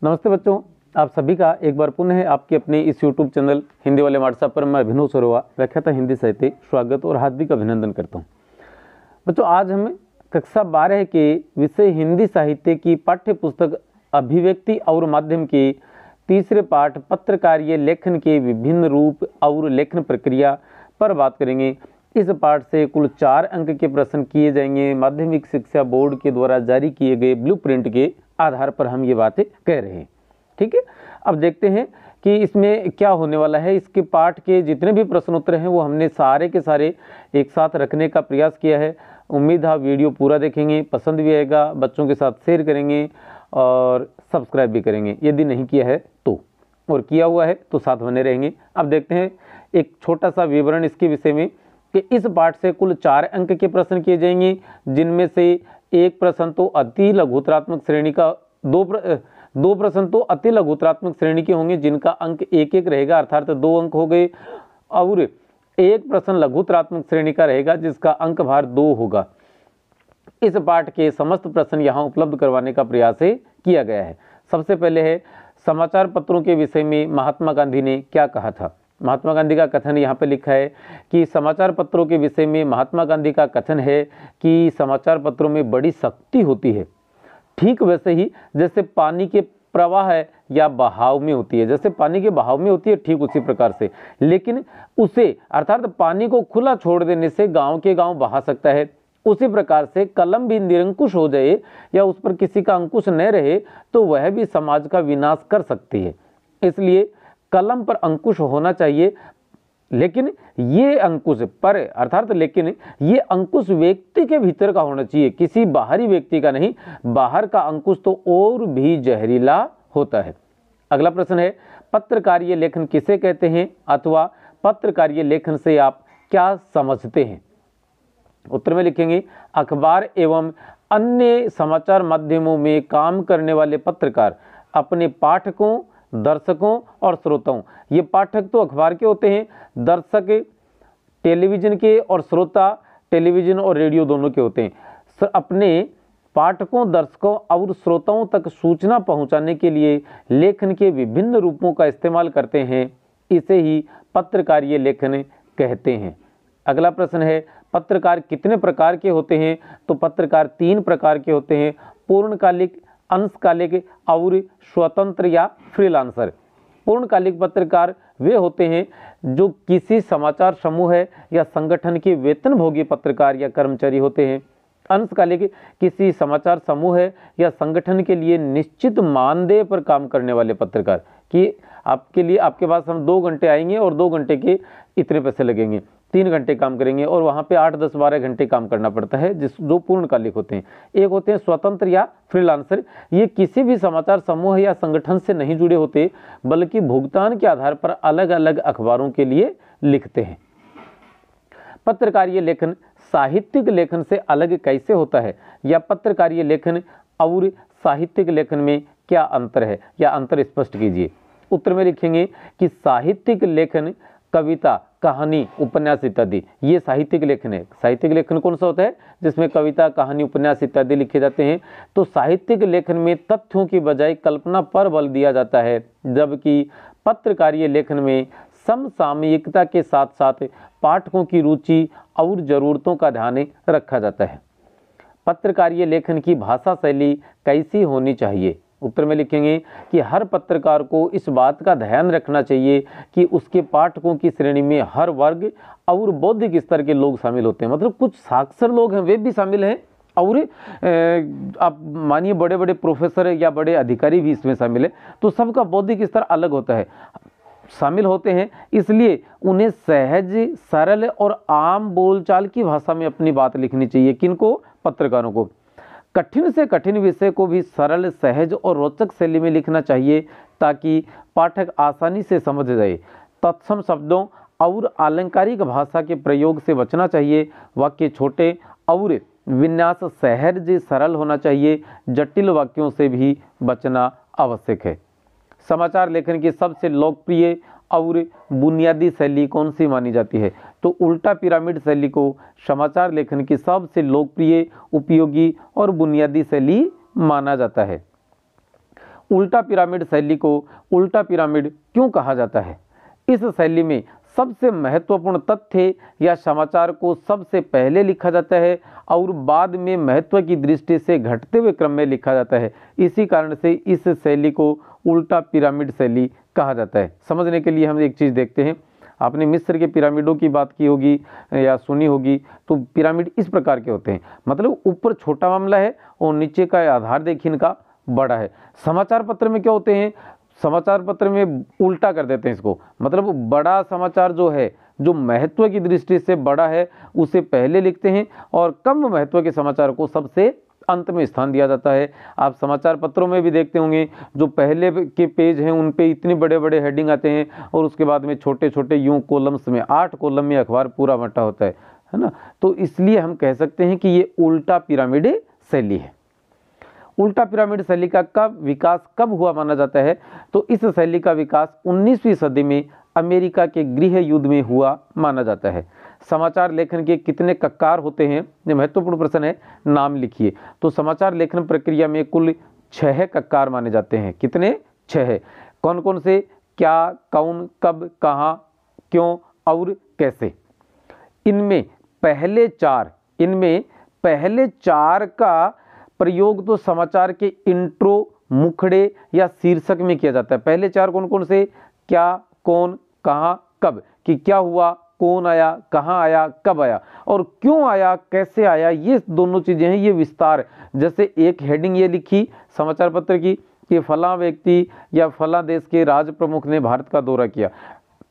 नमस्ते बच्चों, आप सभी का एक बार पुनः आपके अपने इस YouTube चैनल हिंदी वाले व्हाट्सएप पर मैं अभिनव सरोवा व्याख्याता हिंदी साहित्य स्वागत और हार्दिक अभिनंदन करता हूं। बच्चों, आज हम कक्षा 12 के विषय हिंदी साहित्य की पाठ्य पुस्तक अभिव्यक्ति और माध्यम के तीसरे पाठ पत्रकारीय लेखन के विभिन्न रूप और लेखन प्रक्रिया पर बात करेंगे। इस पाठ से कुल 4 अंक के प्रश्न किए जाएंगे। माध्यमिक शिक्षा बोर्ड के द्वारा जारी किए गए ब्लूप्रिंट के आधार पर हम ये बातें कह रहे हैं। ठीक है, अब देखते हैं कि इसमें क्या होने वाला है। इसके पाठ के जितने भी प्रश्न उत्तर हैं वो हमने सारे के सारे एक साथ रखने का प्रयास किया है। उम्मीद है वीडियो पूरा देखेंगे, पसंद भी आएगा, बच्चों के साथ शेयर करेंगे और सब्सक्राइब भी करेंगे यदि नहीं किया है तो, और किया हुआ है तो साथ बने रहेंगे। अब देखते हैं एक छोटा सा विवरण इसके विषय में कि इस पाठ से कुल 4 अंक के प्रश्न किए जाएंगे, जिनमें से एक प्रश्न तो अति लघुतरात्मक श्रेणी का, दो प्रश्न तो अति लघुतरात्मक श्रेणी के होंगे जिनका अंक 1-1 रहेगा, अर्थात 2 अंक हो गए, और एक प्रश्न लघुतरात्मक श्रेणी का रहेगा जिसका अंक भार 2 होगा। इस पाठ के समस्त प्रश्न यहाँ उपलब्ध करवाने का प्रयास किया गया है। सबसे पहले है समाचार पत्रों के विषय में महात्मा गांधी ने क्या कहा था। महात्मा गांधी का कथन यहाँ पे लिखा है कि समाचार पत्रों के विषय में महात्मा गांधी का कथन है कि समाचार पत्रों में बड़ी शक्ति होती है, ठीक वैसे ही जैसे पानी के प्रवाह है या बहाव में होती है। जैसे पानी के बहाव में होती है ठीक उसी प्रकार से, लेकिन उसे अर्थात पानी को खुला छोड़ देने से गांव के गांव बहा सकता है। उसी प्रकार से कलम भी निरंकुश हो जाए या उस पर किसी का अंकुश न रहे तो वह भी समाज का विनाश कर सकती है। इसलिए कलम पर अंकुश होना चाहिए, लेकिन ये अंकुश पर अर्थात लेकिन ये अंकुश व्यक्ति के भीतर का होना चाहिए, किसी बाहरी व्यक्ति का नहीं। बाहर का अंकुश तो और भी जहरीला होता है। अगला प्रश्न है पत्रकारीय लेखन किसे कहते हैं अथवा पत्रकारीय लेखन से आप क्या समझते हैं। उत्तर में लिखेंगे अखबार एवं अन्य समाचार माध्यमों में काम करने वाले पत्रकार अपने पाठकों, दर्शकों और श्रोताओं, ये पाठक तो अखबार के होते हैं, दर्शक टेलीविज़न के और श्रोता टेलीविज़न और रेडियो दोनों के होते हैं। अपने पाठकों, दर्शकों और श्रोताओं तक सूचना पहुंचाने के लिए लेखन के विभिन्न रूपों का इस्तेमाल करते हैं, इसे ही पत्रकारीय लेखन कहते हैं। अगला प्रश्न है पत्रकार कितने प्रकार के होते हैं। तो पत्रकार 3 प्रकार के होते हैं, पूर्णकालिक, अंशकालिक और स्वतंत्र या फ्रीलांसर। पूर्णकालिक पत्रकार वे होते हैं जो किसी समाचार समूह या संगठन के वेतनभोगी पत्रकार या कर्मचारी होते हैं। अंशकालिक किसी समाचार समूह या संगठन के लिए निश्चित मानदेय पर काम करने वाले पत्रकार, कि आपके लिए आपके पास हम 2 घंटे आएंगे और 2 घंटे के इतने पैसे लगेंगे, 3 घंटे काम करेंगे और वहाँ पे 8, 10, 12 घंटे काम करना पड़ता है, जो पूर्णकालिक होते हैं। एक होते हैं स्वतंत्र या फ्रीलांसर, ये किसी भी समाचार समूह या संगठन से नहीं जुड़े होते बल्कि भुगतान के आधार पर अलग अलग अखबारों के लिए लिखते हैं। पत्रकारीय लेखन साहित्यिक लेखन से अलग कैसे होता है, या पत्रकारीय लेखन और साहित्यिक लेखन में क्या अंतर है, या अंतर स्पष्ट कीजिए। उत्तर में लिखेंगे कि साहित्यिक लेखन कविता, कहानी, उपन्यास इत्यादि, ये साहित्यिक लेखन है। साहित्यिक लेखन कौन सा होता है जिसमें कविता, कहानी, उपन्यास इत्यादि लिखे जाते हैं। तो साहित्यिक लेखन में तथ्यों की बजाय कल्पना पर बल दिया जाता है, जबकि पत्रकारीय लेखन में समसामयिकता के साथ साथ पाठकों की रुचि और ज़रूरतों का ध्यान रखा जाता है। पत्रकारीय लेखन की भाषा शैली कैसी होनी चाहिए। उत्तर में लिखेंगे कि हर पत्रकार को इस बात का ध्यान रखना चाहिए कि उसके पाठकों की श्रेणी में हर वर्ग और बौद्धिक स्तर के लोग शामिल होते हैं। मतलब कुछ साक्षर लोग हैं वे भी शामिल हैं, और आप मानिए बड़े बड़े प्रोफेसर या बड़े अधिकारी भी इसमें शामिल है, तो सबका बौद्धिक स्तर अलग होता है, शामिल होते हैं। इसलिए उन्हें सहज, सरल और आम बोलचाल की भाषा में अपनी बात लिखनी चाहिए। किनको? पत्रकारों को। कठिन से कठिन विषय को भी सरल, सहज और रोचक शैली में लिखना चाहिए ताकि पाठक आसानी से समझ जाए। तत्सम शब्दों और अलंकारिक भाषा के प्रयोग से बचना चाहिए। वाक्य छोटे और विन्यास सहज, सरल होना चाहिए। जटिल वाक्यों से भी बचना आवश्यक है। समाचार लेखन की सबसे लोकप्रिय और बुनियादी शैली कौन सी मानी जाती है? तो उल्टा पिरामिड शैली को समाचार लेखन की सबसे लोकप्रिय, उपयोगी और बुनियादी शैली माना जाता है। उल्टा पिरामिड शैली को उल्टा पिरामिड क्यों कहा जाता है? इस शैली में सबसे महत्वपूर्ण तथ्य या समाचार को सबसे पहले लिखा जाता है और बाद में महत्व की दृष्टि से घटते हुए क्रम में लिखा जाता है। इसी कारण से इस शैली को उल्टा पिरामिड शैली कहा जाता है। समझने के लिए हम एक चीज़ देखते हैं। आपने मिस्र के पिरामिडों की बात की होगी या सुनी होगी, तो पिरामिड इस प्रकार के होते हैं, मतलब ऊपर छोटा मामला है और नीचे का आधार देखिए इनका बड़ा है। समाचार पत्र में क्या होते हैं, समाचार पत्र में उल्टा कर देते हैं इसको, मतलब बड़ा समाचार जो है, जो महत्व की दृष्टि से बड़ा है, उसे पहले लिखते हैं और कम महत्व के समाचार को सबसे अंत में स्थान दिया जाता है। आप समाचार पत्रों में भी देखते होंगे, जो पहले के पेज हैं उन पे इतने बड़े बड़े हेडिंग आते हैं और उसके बाद में छोटे छोटे यूं कॉलम्स में 8 कॉलम में अखबार पूरा बंटा होता है ना। तो इसलिए हम कह सकते हैं कि ये उल्टा पिरामिड शैली है। उल्टा पिरामिड शैली का विकास कब हुआ माना जाता है? तो इस शैली का विकास 19वीं सदी में अमेरिका के गृह युद्ध में हुआ माना जाता है। समाचार लेखन के कितने कक्कार होते हैं, ये महत्वपूर्ण प्रश्न है, नाम लिखिए। तो समाचार लेखन प्रक्रिया में कुल 6 कक्कार माने जाते हैं। कितने? 6। कौन कौन से? क्या, कौन, कब, कहाँ, क्यों और कैसे। इनमें पहले चार का प्रयोग तो समाचार के इंट्रो, मुखड़े या शीर्षक में किया जाता है। पहले 4 कौन कौन से? क्या, कौन, कहाँ, कब, कि क्या हुआ, कौन आया, कहाँ आया, कब आया और क्यों आया, कैसे आया, ये दोनों चीजें हैं। ये विस्तार, जैसे एक हेडिंग ये लिखी समाचार पत्र की कि फलां व्यक्ति या फलां देश के राज प्रमुख ने भारत का दौरा किया,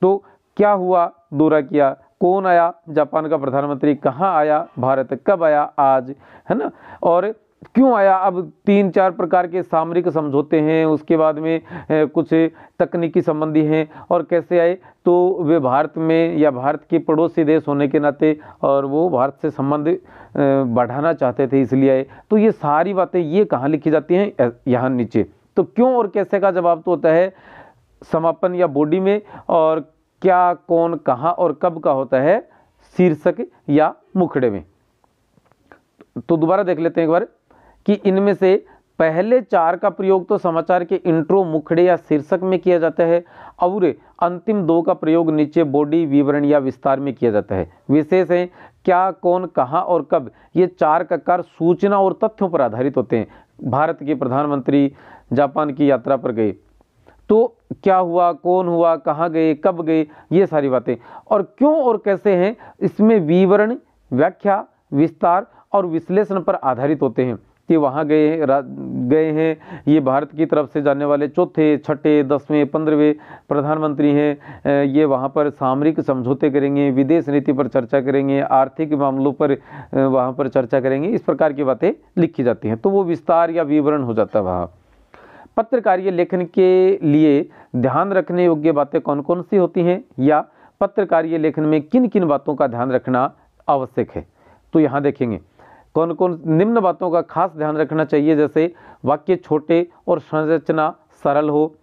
तो क्या हुआ, दौरा किया, कौन आया, जापान का प्रधानमंत्री, कहाँ आया, भारत, कब आया, आज, है ना, और क्यों आया। अब 3-4 प्रकार के सामरिक समझौते हैं, उसके बाद में कुछ तकनीकी संबंधी हैं, और कैसे आए, तो वे भारत में या भारत के पड़ोसी देश होने के नाते और वो भारत से संबंध बढ़ाना चाहते थे इसलिए आए। तो ये सारी बातें ये कहाँ लिखी जाती हैं? यहाँ नीचे। तो क्यों और कैसे का जवाब तो होता है समापन या बॉडी में, और क्या, कौन, कहाँ और कब का होता है शीर्षक या मुखड़े में। तो दोबारा देख लेते हैं एक बार कि इनमें से पहले 4 का प्रयोग तो समाचार के इंट्रो, मुखड़े या शीर्षक में किया जाता है और अंतिम 2 का प्रयोग नीचे बॉडी, विवरण या विस्तार में किया जाता है। विशेष है क्या, कौन, कहाँ और कब, ये 4 कक्कार सूचना और तथ्यों पर आधारित होते हैं। भारत के प्रधानमंत्री जापान की यात्रा पर गए, तो क्या हुआ, कौन हुआ, कहाँ गए, कब गए, ये सारी बातें। और क्यों और कैसे हैं, इसमें विवरण, व्याख्या, विस्तार और विश्लेषण पर आधारित होते हैं कि वहाँ गए हैं, ये भारत की तरफ से जाने वाले 4थे, 6ठे, 10वें, 15वें प्रधानमंत्री हैं, ये वहाँ पर सामरिक समझौते करेंगे, विदेश नीति पर चर्चा करेंगे, आर्थिक मामलों पर वहाँ पर चर्चा करेंगे, इस प्रकार की बातें लिखी जाती हैं। तो वो विस्तार या विवरण हो जाता है वहाँ। पत्रकारीय लेखन के लिए ध्यान रखने योग्य बातें कौन कौन सी होती हैं, या पत्रकारीय लेखन में किन किन बातों का ध्यान रखना आवश्यक है, तो यहाँ देखेंगे कौन कौन निम्न बातों का खास ध्यान रखना चाहिए। जैसे वाक्य छोटे और संरचना सरल हो,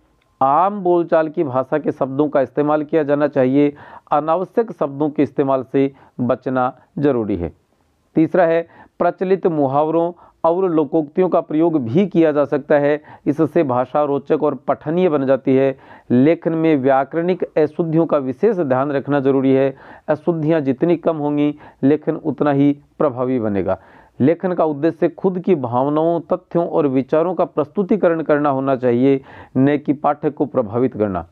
आम बोलचाल की भाषा के शब्दों का इस्तेमाल किया जाना चाहिए, अनावश्यक शब्दों के इस्तेमाल से बचना जरूरी है। तीसरा है प्रचलित मुहावरों और लोकोक्तियों का प्रयोग भी किया जा सकता है, इससे भाषा रोचक और पठनीय बन जाती है। लेखन में व्याकरणिक अशुद्धियों का विशेष ध्यान रखना जरूरी है, अशुद्धियाँ जितनी कम होंगी लेखन उतना ही प्रभावी बनेगा। लेखन का उद्देश्य खुद की भावनाओं, तथ्यों और विचारों का प्रस्तुतिकरण करना होना चाहिए, न कि पाठक को प्रभावित करना।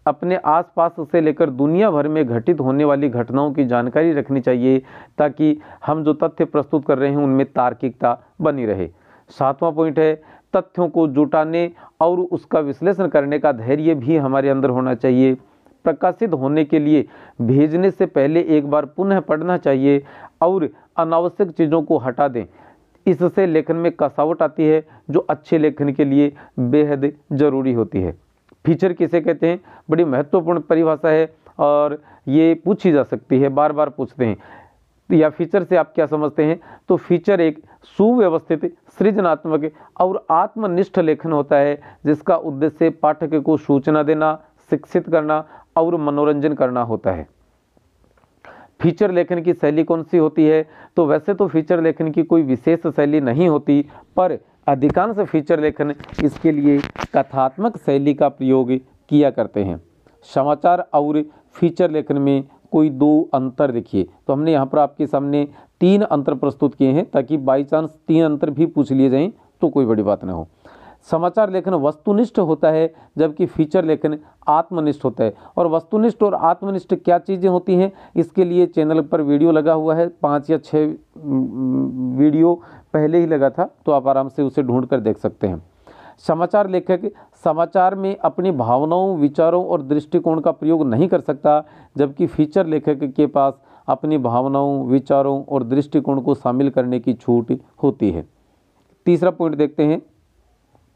अपने आसपास से लेकर दुनिया भर में घटित होने वाली घटनाओं की जानकारी रखनी चाहिए ताकि हम जो तथ्य प्रस्तुत कर रहे हैं उनमें तार्किकता बनी रहे। 7वां पॉइंट है तथ्यों को जुटाने और उसका विश्लेषण करने का धैर्य भी हमारे अंदर होना चाहिए। प्रकाशित होने के लिए भेजने से पहले एक बार पुनः पढ़ना चाहिए और अनावश्यक चीज़ों को हटा दें। इससे लेखन में कसावट आती है जो अच्छे लेखन के लिए बेहद ज़रूरी होती है। फीचर किसे कहते हैं, बड़ी महत्वपूर्ण परिभाषा है और ये पूछी जा सकती है, बार बार पूछते हैं। या फीचर से आप क्या समझते हैं, तो फीचर एक सुव्यवस्थित, सृजनात्मक और आत्मनिष्ठ लेखन होता है जिसका उद्देश्य पाठक को सूचना देना, शिक्षित करना और मनोरंजन करना होता है। फीचर लेखन की शैली कौन सी होती है, तो वैसे तो फीचर लेखन की कोई विशेष शैली नहीं होती, पर अधिकांश फीचर लेखन इसके लिए कथात्मक शैली का प्रयोग किया करते हैं। समाचार और फीचर लेखन में कोई दो अंतर देखिए, तो हमने यहाँ पर आपके सामने 3 अंतर प्रस्तुत किए हैं ताकि बाई चांस 3 अंतर भी पूछ लिए जाएं तो कोई बड़ी बात ना हो। समाचार लेखन वस्तुनिष्ठ होता है जबकि फीचर लेखन आत्मनिष्ठ होता है। और वस्तुनिष्ठ और आत्मनिष्ठ क्या चीज़ें होती हैं, इसके लिए चैनल पर वीडियो लगा हुआ है, 5 या 6 वीडियो पहले ही लगा था, तो आप आराम से उसे ढूंढ कर देख सकते हैं। समाचार लेखक समाचार में अपनी भावनाओं, विचारों और दृष्टिकोण का प्रयोग नहीं कर सकता, जबकि फीचर लेखक के पास अपनी भावनाओं, विचारों और दृष्टिकोण को शामिल करने की छूट होती है। तीसरा पॉइंट देखते हैं।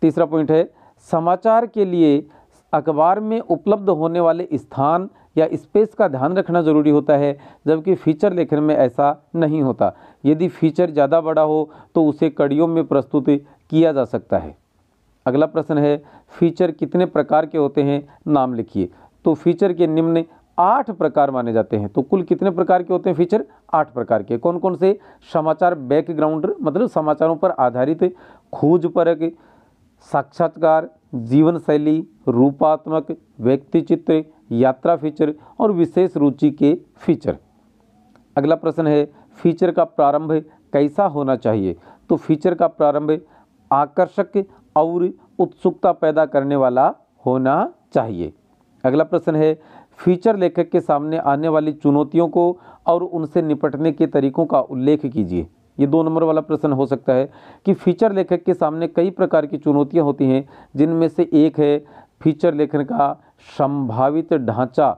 तीसरा पॉइंट है समाचार के लिए अखबार में उपलब्ध होने वाले स्थान या स्पेस का ध्यान रखना जरूरी होता है, जबकि फीचर लेखन में ऐसा नहीं होता। यदि फीचर ज़्यादा बड़ा हो तो उसे कड़ियों में प्रस्तुत किया जा सकता है। अगला प्रश्न है फीचर कितने प्रकार के होते हैं, नाम लिखिए। तो फीचर के निम्न 8 प्रकार माने जाते हैं। तो कुल कितने प्रकार के होते हैं फीचर? 8 प्रकार के। कौन कौन से? समाचार बैकग्राउंड मतलब समाचारों पर आधारित, खोजपरक, साक्षात्कार, जीवन शैली, रूपात्मक, व्यक्ति चित्र, यात्रा फीचर और विशेष रुचि के फीचर। अगला प्रश्न है फीचर का प्रारंभ कैसा होना चाहिए? तो फीचर का प्रारंभ आकर्षक और उत्सुकता पैदा करने वाला होना चाहिए। अगला प्रश्न है फीचर लेखक के सामने आने वाली चुनौतियों को और उनसे निपटने के तरीकों का उल्लेख कीजिए। ये 2 नंबर वाला प्रश्न हो सकता है कि फीचर लेखक के सामने कई प्रकार की चुनौतियां होती हैं, जिनमें से एक है फीचर लेखन का संभावित ढांचा।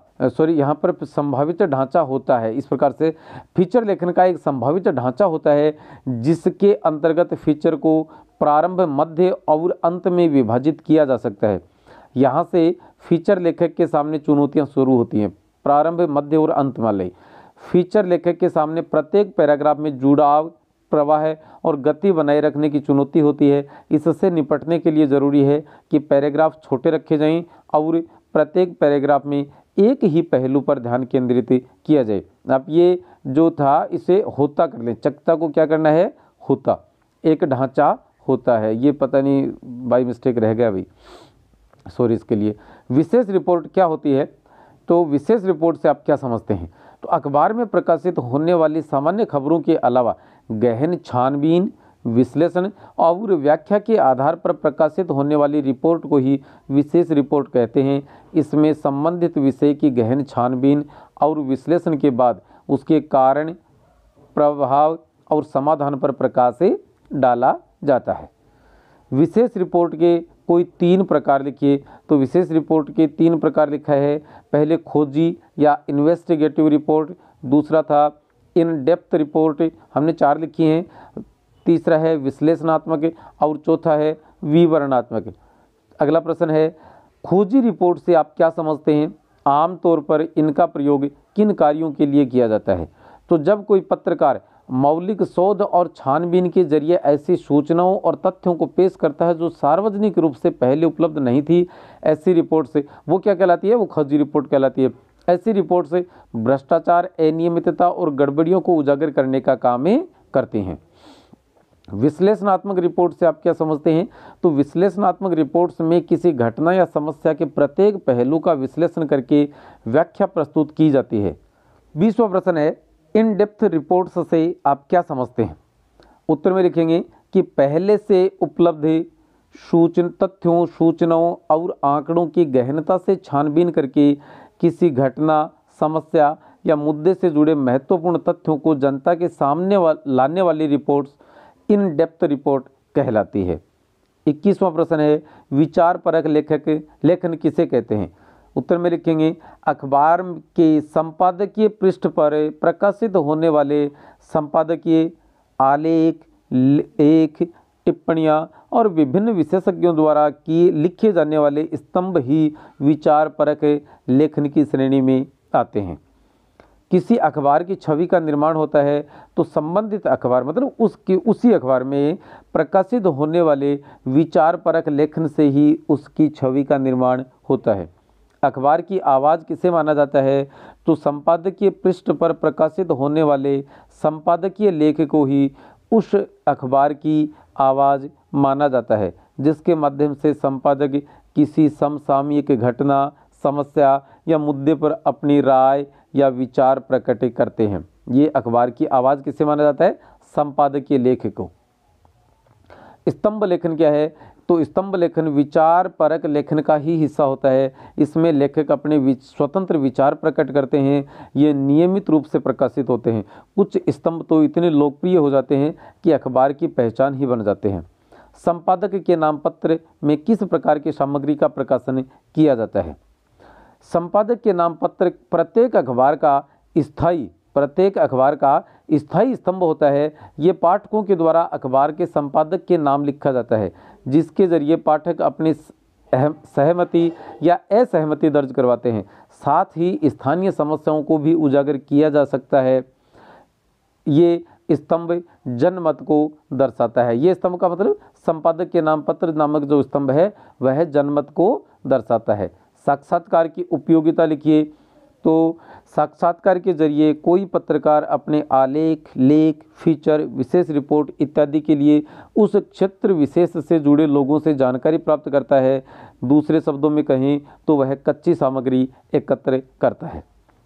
यहाँ पर संभावित ढांचा होता है इस प्रकार से, फीचर लेखन का एक संभावित ढांचा होता है जिसके अंतर्गत फीचर को प्रारंभ, मध्य और अंत में विभाजित किया जा सकता है। यहाँ से फीचर लेखक के सामने चुनौतियाँ शुरू होती हैं, प्रारंभ, मध्य और अंत वाले। फीचर लेखक के सामने प्रत्येक पैराग्राफ में जुड़ाव, प्रवाह और गति बनाए रखने की चुनौती होती है। इससे निपटने के लिए ज़रूरी है कि पैराग्राफ छोटे रखे जाएं और प्रत्येक पैराग्राफ में एक ही पहलू पर ध्यान केंद्रित किया जाए। आप ये जो था इसे होता कर लें, चकता को क्या करना है? होता, एक ढांचा होता है। ये पता नहीं बाई मिस्टेक रह गया भाई, सॉरी इसके लिए। विशेष रिपोर्ट क्या होती है? तो विशेष रिपोर्ट से आप क्या समझते हैं? तो अखबार में प्रकाशित होने वाली सामान्य खबरों के अलावा गहन छानबीन, विश्लेषण और व्याख्या के आधार पर प्रकाशित होने वाली रिपोर्ट को ही विशेष रिपोर्ट कहते हैं। इसमें संबंधित विषय की गहन छानबीन और विश्लेषण के बाद उसके कारण, प्रभाव और समाधान पर प्रकाश डाला जाता है। विशेष रिपोर्ट के कोई 3 प्रकार लिखिए। तो विशेष रिपोर्ट के 3 प्रकार लिखा है। पहले खोजी या इन्वेस्टिगेटिव रिपोर्ट, दूसरा था इन डेप्थ रिपोर्ट, हमने 4 लिखी हैं, तीसरा है विश्लेषणात्मक और चौथा है विवरणात्मक। अगला प्रश्न है खोजी रिपोर्ट से आप क्या समझते हैं? आमतौर पर इनका प्रयोग किन कार्यों के लिए किया जाता है? तो जब कोई पत्रकार मौलिक शोध और छानबीन के जरिए ऐसी सूचनाओं और तथ्यों को पेश करता है जो सार्वजनिक रूप से पहले उपलब्ध नहीं थी, ऐसी रिपोर्ट से वो क्या कहलाती है? वो खोजी रिपोर्ट कहलाती है। ऐसी रिपोर्ट से भ्रष्टाचार, अनियमितता और गड़बड़ियों को उजागर करने का काम करते हैं। विश्लेषणात्मक रिपोर्ट से आप क्या समझते हैं? तो विश्लेषणात्मक रिपोर्ट्स में किसी घटना या समस्या के प्रत्येक पहलू का विश्लेषण करके व्याख्या प्रस्तुत की जाती है। 20वां प्रश्न है इन डेप्थ रिपोर्ट्स से आप क्या समझते हैं? उत्तर में लिखेंगे कि पहले से उपलब्ध तथ्यों, सूचनाओं और आंकड़ों की गहनता से छानबीन करके किसी घटना, समस्या या मुद्दे से जुड़े महत्वपूर्ण तथ्यों को जनता के सामने लाने वाली रिपोर्ट्स इन डेप्थ रिपोर्ट कहलाती है। 21वां प्रश्न है विचार परक लेखन किसे कहते हैं? उत्तर में लिखेंगे अखबार के संपादकीय पृष्ठ पर प्रकाशित होने वाले संपादकीय आलेख, लेख, टिप्पणियाँ और विभिन्न विशेषज्ञों द्वारा लिखे जाने वाले स्तंभ ही विचार परक लेखन की श्रेणी में आते हैं। किसी अखबार की छवि का निर्माण होता है तो संबंधित अखबार मतलब उसी अखबार में प्रकाशित होने वाले विचार परक लेखन से ही उसकी छवि का निर्माण होता है। अखबार की आवाज़ किसे माना जाता है? तो संपादकीय पृष्ठ पर प्रकाशित होने वाले संपादकीय लेख को ही उस अखबार की आवाज़ माना जाता है, जिसके माध्यम से संपादक किसी समसामयिक घटना, समस्या या मुद्दे पर अपनी राय या विचार प्रकट करते हैं। ये अखबार की आवाज़ किसे माना जाता है? संपादकीय लेख को। स्तंभ लेखन क्या है? तो स्तंभ लेखन विचार परक लेखन का ही हिस्सा होता है। इसमें लेखक अपने स्वतंत्र विचार प्रकट करते हैं। ये नियमित रूप से प्रकाशित होते हैं। कुछ स्तंभ तो इतने लोकप्रिय हो जाते हैं कि अखबार की पहचान ही बन जाते हैं। संपादक के नामपत्र में किस प्रकार की सामग्री का प्रकाशन किया जाता है? संपादक के नामपत्र प्रत्येक अखबार का स्थायी स्तंभ होता है। ये पाठकों के द्वारा अखबार के संपादक के नाम लिखा जाता है, जिसके जरिए पाठक अपनी सहमति या असहमति दर्ज करवाते हैं। साथ ही स्थानीय समस्याओं को भी उजागर किया जा सकता है। ये स्तंभ जनमत को दर्शाता है। ये स्तंभ का मतलब संपादक के नामपत्र नामक जो स्तंभ है वह जनमत को दर्शाता है। साक्षात्कार की उपयोगिता लिखिए। तो साक्षात्कार के जरिए कोई पत्रकार अपने आलेख, लेख, फीचर, विशेष रिपोर्ट इत्यादि के लिए उस क्षेत्र विशेष से जुड़े लोगों से जानकारी प्राप्त करता है। दूसरे शब्दों में कहें तो वह कच्ची सामग्री एकत्र करता है।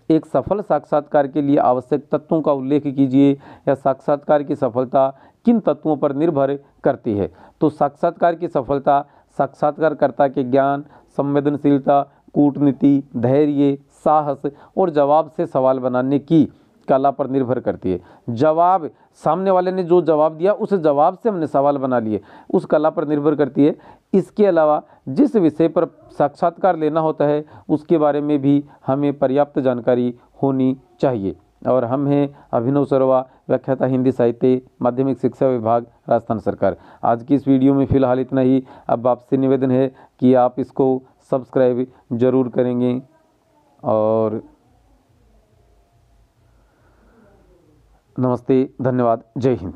एक सफल साक्षात्कार के लिए आवश्यक तत्वों का उल्लेख कीजिए, या साक्षात्कार की सफलता किन तत्वों पर निर्भर करती है? तो साक्षात्कार की सफलता साक्षात्कारकर्ता के ज्ञान, संवेदनशीलता, कूटनीति, धैर्य, साहस और जवाब से सवाल बनाने की कला पर निर्भर करती है। जवाब, सामने वाले ने जो जवाब दिया उस जवाब से हमने सवाल बना लिए, उस कला पर निर्भर करती है। इसके अलावा जिस विषय पर साक्षात्कार लेना होता है उसके बारे में भी हमें पर्याप्त जानकारी होनी चाहिए। और हम हैं अभिनव सरोवा, व्याख्याता हिंदी साहित्य, माध्यमिक शिक्षा विभाग, राजस्थान सरकार। आज की इस वीडियो में फ़िलहाल इतना ही। अब आपसे निवेदन है कि आप इसको सब्सक्राइब जरूर करेंगे। और नमस्ते, धन्यवाद, जय हिंद।